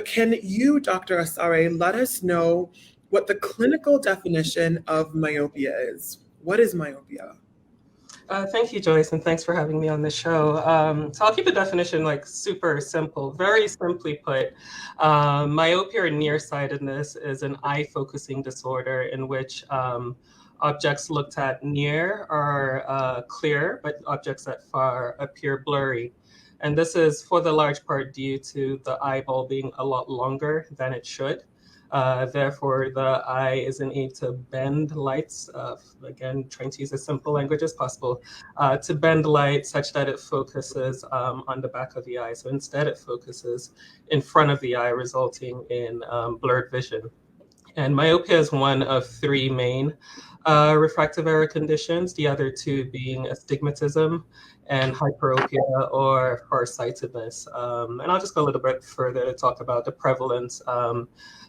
can you, Dr. Asare, let us know what the clinical definition of myopia is? What is myopia? Thank you, Joyce, and thanks for having me on the show. So I'll keep the definition like super simple. Very simply put, myopia or nearsightedness is an eye focusing disorder in which objects looked at near are clear, but objects at far appear blurry. And this is for the large part due to the eyeball being a lot longer than it should. Therefore, the eye isn't able to bend lights, again, trying to use as simple language as possible, to bend light such that it focuses on the back of the eye. So instead, it focuses in front of the eye, resulting in blurred vision. And myopia is one of three main refractive error conditions, the other two being astigmatism and hyperopia or farsightedness. And I'll just go a little bit further to talk about the prevalence.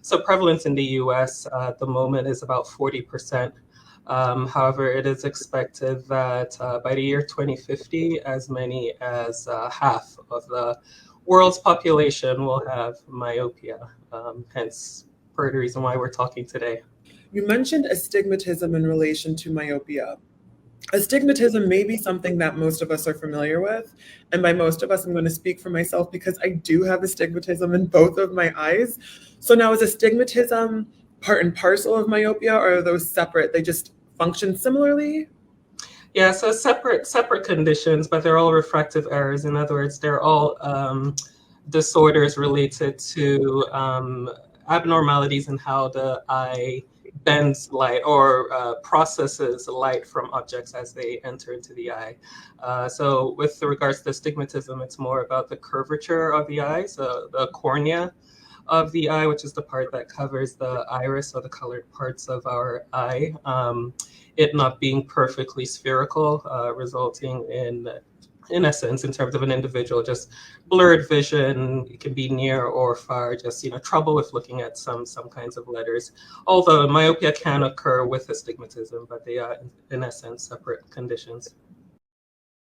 So prevalence in the US at the moment is about 40%. However, it is expected that by the year 2050, as many as half of the world's population will have myopia, hence the reason why we're talking today. You mentioned astigmatism in relation to myopia. Astigmatism may be something that most of us are familiar with. And by most of us, I'm going to speak for myself because I do have astigmatism in both of my eyes. So now, is astigmatism part and parcel of myopia, or are those separate? They just function similarly? Yeah, so separate conditions, but they're all refractive errors. In other words, they're all disorders related to abnormalities in how the eye bends light or processes light from objects as they enter into the eye. So with regards to astigmatism, it's more about the curvature of the eye, so the cornea of the eye, which is the part that covers the iris or the colored parts of our eye, it not being perfectly spherical, resulting in essence, in terms of an individual, just blurred vision. It can be near or far, just trouble with looking at some kinds of letters. Although myopia can occur with astigmatism, but they are in essence separate conditions.